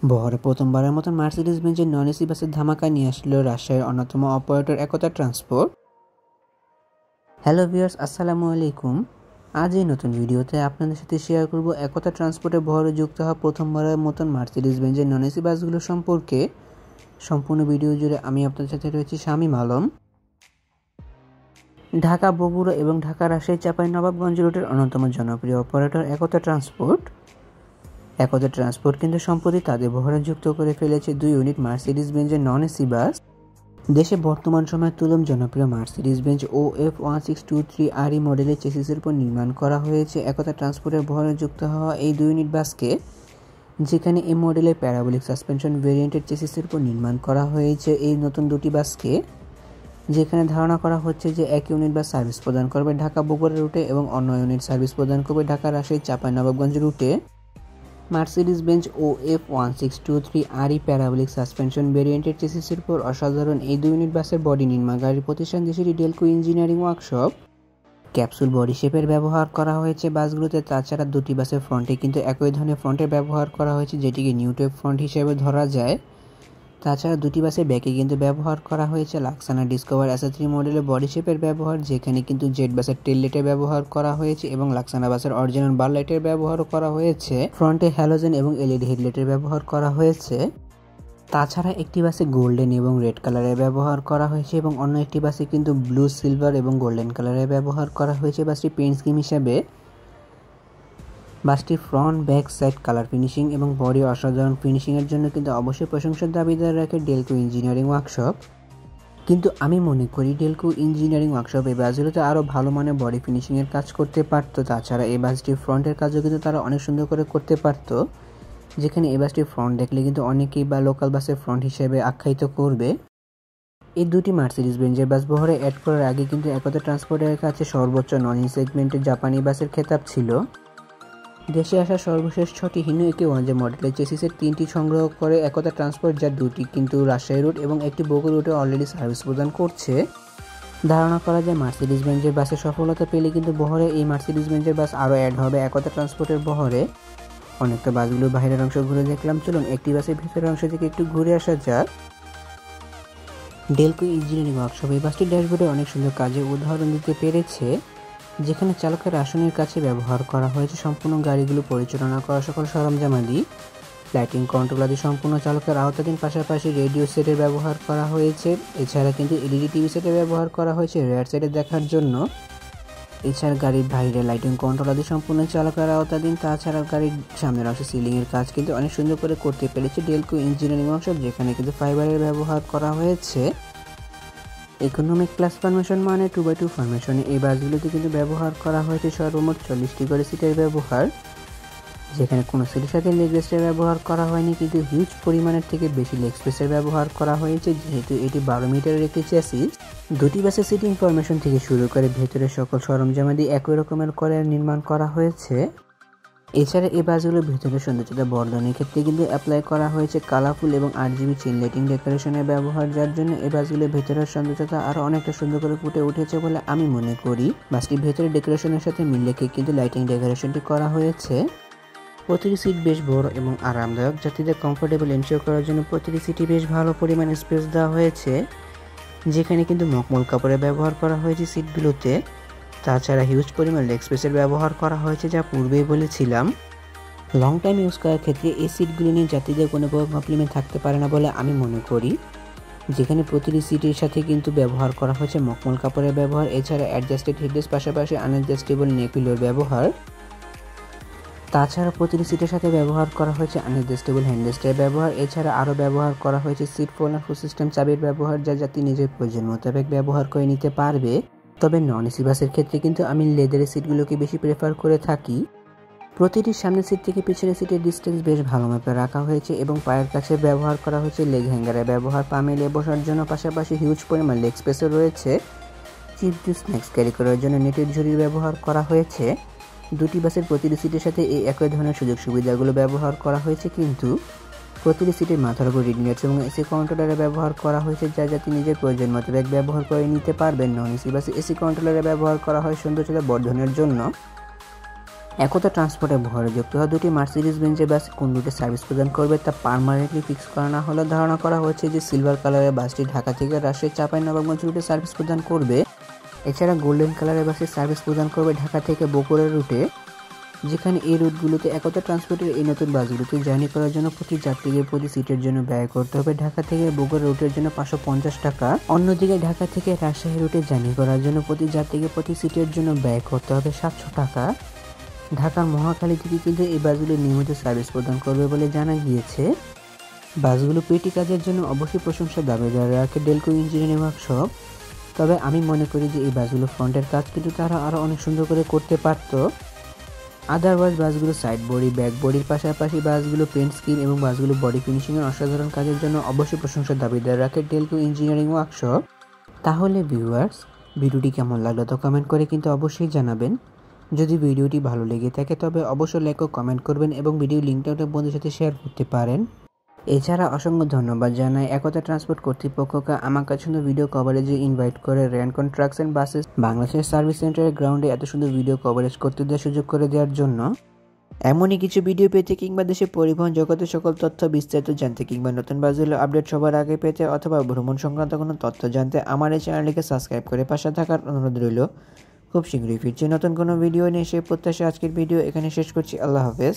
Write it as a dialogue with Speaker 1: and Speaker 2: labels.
Speaker 1: বহরে প্রথমবারের মতো মার্সিডিজ বেঞ্জের নন এসি বাসের ধামাকা নিয়ে আসলো রাজশাহীর অন্যতম operator Ekota transport. Hello viewers, আসসালামু আলাইকুম। আজ এই নতুন ভিডিওতে আপনাদের সাথে শেয়ার করব একতা ট্রান্সপোর্টে বহরে যুক্ত হওয়া প্রথমবারের মতন মার্সিডিজ বেঞ্জের নন এসি বাসগুলো সম্পর্কে। সম্পূর্ণ ভিডিও জুড়ে আমি আপনাদের সাথে রয়েছি শামীম আলম। ঢাকা বগুড়া এবং ঢাকা রাজশাহী চাঁপাইনবাবগঞ্জ রুটের অন্যতম জনপ্রিয় operator Ekota transport. Ekota transport কিন্তু সম্প্রতি তাদের বহরে যুক্ত করে ফেলেছে 2 ইউনিট মার্সিডিজ বেঞ্জের নন এসি বাস। দেশে বর্তমান সময়ে তুলম জনপ্রিয় মার্সিডিজ বেঞ্জ OF1623RE মডেলের চেসিসের উপর নির্মাণ করা হয়েছে একতা ট্রান্সপোর্টের বহরে যুক্ত হওয়া এই 2 ইউনিট বাসকে, যেখানে এই মডেলের প্যারাবোলিক সাসপেনশন ভেরিয়েন্টের চেসিসের উপর নির্মাণ করা হয়েছে এই নতুন দুটি বাসকে, যেখানে ধারণা করা হচ্ছে যে এক ইউনিট বাস সার্ভিস প্রদান করবে ঢাকা বগুড়া রুটে এবং অন্য ইউনিট সার্ভিস প্রদান করবে ঢাকা রাজশাহী চাঁপাইনবাবগঞ্জ রুটে। Mercedes Benz OF1623RE parabolic suspension ভেরিয়েন্টের চেসিসের উপর অসাধারণ এই 2 ইউনিট বাসের বডি নির্মাণকারী প্রতিষ্ঠান দেশের Delco engineering workshop. Capsule body শেপের ব্যবহার করা হয়েছে বাসগুলোতে। তাছাড়া দুটি বাসের ফ্রন্টে কিন্তু একই ধরনের ফ্রন্টের ব্যবহার করা হয়েছে, যেটিকে নিউটেপ ফ্রন্ট হিসেবে ধরা যায়। তাছাড়া দুটি বাসের ব্যাকে কিন্তু ব্যবহার করা হয়েছে লাক্সানা ডিসকভার SA3 মডেলের বডি শেপের ব্যবহার, যেখানে কিন্তু জেড বাসের টেল লাইটের ব্যবহার করা হয়েছে এবং লাক্সানা বাসের অরিজিনাল বার লাইটের ব্যবহারও করা হয়েছে। ফ্রন্টে হ্যালোজেন এবং LED হেডলাইটের ব্যবহার করা হয়েছে। তাছাড়া একটি বাসে গোল্ডেন এবং রেড কালারের ব্যবহার করা হয়েছে এবং অন্য একটি বাসে কিন্তু ব্লু, সিলভার এবং গোল্ডেন কালারের ব্যবহার করা হয়েছে বাসটি পেইন্ট স্কিম হিসাবে। বাসটি front, back, side colour finishing এবং বডি অসাধারণ ফিনিশিংয়ের জন্য কিন্তু অবশ্যই প্রশংসার দাবিদার রাখে ডেলকো ইঞ্জিনিয়ারিং ওয়ার্কশপ। কিন্তু আমি মনে করি ডেলকো ইঞ্জিনিয়ারিং ওয়ার্কশপ এই বাসগুলোতে আরও ভালো মানের বডি ফিনিশিংয়ের কাজ করতে পারতো। তাছাড়া এই বাসটির ফ্রন্টের কাজও কিন্তু তারা অনেক সুন্দর করে করতে পারতো, যেখানে এই বাসটির ফ্রন্ট দেখলে কিন্তু অনেকেই বা লোকাল বাসের ফ্রন্ট হিসেবে আখ্যায়িত করবে। এই দুটি মার্সিডিজ বেঞ্জের বাস বহরে অ্যাড করার আগে কিন্তু একতা ট্রান্সপোর্টের কাছে সর্বোচ্চ নন এসি সেগমেন্টের জাপানি বাসের খেতাব ছিল। দেশে আসা সর্বশেষ 6টি হিনো AK1 মডেলের চেসিসের 3টি সংগ্রহ করে একতা ট্রান্সপোর্ট, যার 2টি কিন্তু রাজশাহী রুট এবং একটি বগুড়া রুটে অলরেডি সার্ভিস প্রদান করছে। ধারণা করা যায় মার্সিডিজ বেঞ্জের বাসে সফলতা পেলে কিন্তু বহরে এই মার্সিডিজ বেঞ্জের বাস আরও অ্যাড হবে একতা ট্রান্সপোর্টের বহরে। অনেকটা বাসগুলো বাইরের অংশ ঘুরে দেখলাম, চলুন একটি বাসের ভিতরের অংশ থেকে একটু ঘুরে আসা যাক। ডেলকো ইঞ্জিনিয়ারিং ওয়ার্কশপ এই বাসটির ড্যাশবোর্ডে অনেক সুন্দর কাজের উদাহরণ দিতে পেরেছে, যেখানে চালকের আসনের কাছে ব্যবহার করা হয়েছে সম্পূর্ণ গাড়িগুলো পরিচালনা করা সকল সরঞ্জামাদি। লাইটিং কন্ট্রোল আদি সম্পূর্ণ চালকের আওতাধীন, পাশাপাশি রেডিও সেটের ব্যবহার করা হয়েছে। এছাড়া কিন্তু LED TV সেটের ব্যবহার করা হয়েছে রেয়ার সাইডে দেখার জন্য। এছাড়া গাড়ির বাইরে লাইটিং কন্ট্রোল আদি সম্পূর্ণ চালকের আওতাধীন। তাছাড়া গাড়ির সামনের অংশে সিলিংয়ের কাজ কিন্তু অনেক সুন্দর করে করতে পেরেছে ডেলকো ইঞ্জিনিয়ারিং ওয়ার্কশপ, যেখানে কিন্তু ফাইবারের ব্যবহার করা হয়েছে। ইকোনমিক প্লাস ফরমেশন মানে 2x2 ফরমেশনে এই বাসগুলোতে কিন্তু ব্যবহার করা হয়েছে সর্বমোট 40টি করে সিটের ব্যবহার, যেখানে কোনো সিটের সাথে লেগ রেস্টের ব্যবহার করা হয়নি, কিন্তু হিউজ পরিমাণের থেকে বেশি লেগ স্পেসের ব্যবহার করা হয়েছে, যেহেতু এটি 12 মিটারের একটি চেসিস। দুটি বাসের সিটিং ফরমেশন থেকে শুরু করে ভেতরে সকল সরঞ্জামাদি একই রকমের করে নির্মাণ করা হয়েছে। এছাড়া এই বাসগুলোর ভিতরে সৌন্দর্যতা বর্ধনের ক্ষেত্রে কিন্তু অ্যাপ্লাই করা হয়েছে কালারফুল এবং RGB চেইন লাইটিং ডেকোরেশনের ব্যবহার, যার জন্য এই বাসগুলোর ভেতরের সৌন্দর্যতা আরও অনেকটা সুন্দর করে ফুটে উঠেছে বলে আমি মনে করি। বাসটির ভেতরে ডেকোরেশনের সাথে মিল রেখে কিন্তু লাইটিং ডেকোরেশনটি করা হয়েছে। প্রতিটি সিট বেশ বড় এবং আরামদায়ক, যাত্রীদের কমফোর্টেবল এনশিওর করার জন্য প্রতিটি সিটই বেশ ভালো পরিমাণে স্পেস দেওয়া হয়েছে, যেখানে কিন্তু মখমল কাপড়ের ব্যবহার করা হয়েছে সিটগুলোতে। তাছাড়া হিউজ পরিমাণ লেগ স্পেসের ব্যবহার করা হয়েছে, যা পূর্বেই বলেছিলাম। লং টাইম ইউজ করার ক্ষেত্রে এই সিটগুলো নিয়ে যাত্রীদের কোনো কমপ্লিমেন্ট থাকতে পারে না বলে আমি মনে করি, যেখানে প্রতিটি সিটের সাথে কিন্তু ব্যবহার করা হয়েছে মখমল কাপড়ের ব্যবহার। এছাড়া অ্যাডজাস্টেড হেডরেস্ট, পাশাপাশি আনঅ্যাডজাস্টেবল নেক পিলোর ব্যবহার। তাছাড়া প্রতিটি সিটের সাথে ব্যবহার করা হয়েছে আনঅ্যাডজাস্টেবল হ্যান্ডরেস্টের ব্যবহার। এছাড়া আরও ব্যবহার করা হয়েছে সিট ফোল্ডার ফুল সিস্টেম চাবির ব্যবহার, যা যাত্রী নিজের প্রয়োজন মোতাবেক ব্যবহার করে নিতে পারবে। তবে নন এসি বাসের ক্ষেত্রে কিন্তু আমি লেদারের সিটগুলোকে বেশি প্রেফার করে থাকি। প্রতিটি সামনের সিট থেকে পিছনের সিটের ডিস্টেন্স বেশ ভালো মাপে রাখা হয়েছে এবং পায়ের কাছে ব্যবহার করা হয়েছে লেগ হ্যাঙ্গারের ব্যবহার পা মেলে বসার জন্য। পাশাপাশি হিউজ পরিমাণ লেগ স্পেসও রয়েছে। চিপস স্ন্যাক্স ক্যারি করার জন্য নেটের ঝুড়ির ব্যবহার করা হয়েছে। দুটি বাসের প্রতিটি সিটের সাথে এই একই ধরনের সুযোগ সুবিধাগুলো ব্যবহার করা হয়েছে, কিন্তু প্রতিটি সিটের মাথার উপর রিডিং লাইটস এবং AC কন্ট্রোলারের ব্যবহার করা হয়েছে, যা যাত্রী নিজের প্রয়োজন মোতাবেক ব্যবহার করে নিতে পারবেন। নন এসি বাসে AC কন্ট্রোলারের ব্যবহার করা হয় সৌন্দর্যতা বর্ধনের জন্য। একতা ট্রান্সপোর্টে ভরে যুক্ত হওয়া দুটি মার্সিডিজ বেঞ্জের বাস কোন রুটে সার্ভিস প্রদান করবে তা পার্মানেন্টলি ফিক্স করা না হলে ধারণা করা হচ্ছে যে সিলভার কালারের বাসটি ঢাকা থেকে রাজশাহী চাঁপাইনবাবগঞ্জ রুটে সার্ভিস প্রদান করবে। এছাড়া গোল্ডেন কালারের বাসে সার্ভিস প্রদান করবে ঢাকা থেকে বগুড়া রুটে, যেখানে এই রুটগুলোতে একতা ট্রান্সপোর্টের এই নতুন বাসগুলোতে জার্নি করার জন্য প্রতি যাত্রীকে প্রতি সিটের জন্য ব্যয় করতে হবে ঢাকা থেকে বগুড়া রুটের জন্য 550 টাকা। অন্যদিকে ঢাকা থেকে রাজশাহী রুটে জার্নি করার জন্য প্রতি যাত্রীকে প্রতি সিটের জন্য ব্যয় করতে হবে 700 টাকা। ঢাকার মহাখালী থেকে কিন্তু এই বাসগুলো নিয়মিত সার্ভিস প্রদান করবে বলে জানা গিয়েছে। বাসগুলো পেটি কাজের জন্য অবশ্যই প্রশংসার দাবিদার রাখে ডেলকো ইঞ্জিনিয়ারিং ওয়ার্কশপ। তবে আমি মনে করি যে এই বাসগুলো ফ্রন্টের কাজ কিন্তু তারা আরও অনেক সুন্দর করে করতে পারতো। আদারওয়াইজ বাসগুলো সাইড বডি ব্যাক বডির পাশাপাশি বাসগুলো পেন্ট স্কিম এবং বাসগুলো বডি ফিনিশিংয়ের অসাধারণ কাজের জন্য অবশ্যই প্রশংসার দাবিদার রাখে ডেলকো ইঞ্জিনিয়ারিং ওয়ার্কশপ। তাহলে ভিউয়ার্স, ভিডিওটি কেমন লাগলো তো কমেন্ট করে কিন্তু অবশ্যই জানাবেন। যদি ভিডিওটি ভালো লেগে থাকে তবে অবশ্যই লাইক ও কমেন্ট করবেন এবং ভিডিও লিঙ্কটা আপনার বন্ধুদের সাথে শেয়ার করতে পারেন। এছাড়া অসংখ্য ধন্যবাদ জানাই একতা ট্রান্সপোর্ট কর্তৃপক্ষকে আমার কাছে সুন্দর ভিডিও কভারেজে ইনভাইট করে রেনকন ট্রাকস অ্যান্ড বাসেস বাংলাদেশের সার্ভিস সেন্টারের গ্রাউন্ডে এত সুন্দর ভিডিও কভারেজ করতে দেওয়ার সুযোগ করে দেওয়ার জন্য। এমনই কিছু ভিডিও পেতে কিংবা দেশের পরিবহন জগতের সকল তথ্য বিস্তারিত জানতে কিংবা নতুন বাসগুলো আপডেট সবার আগে পেতে অথবা ভ্রমণ সংক্রান্ত কোনো তথ্য জানতে আমার এই চ্যানেলটিকে সাবস্ক্রাইব করে পাশে থাকার অনুরোধ রইল। খুব শীঘ্রই ফিরছি নতুন কোনো ভিডিও নিয়ে, সেই প্রত্যাশা আজকের ভিডিও এখানে শেষ করছি। আল্লাহ হাফেজ।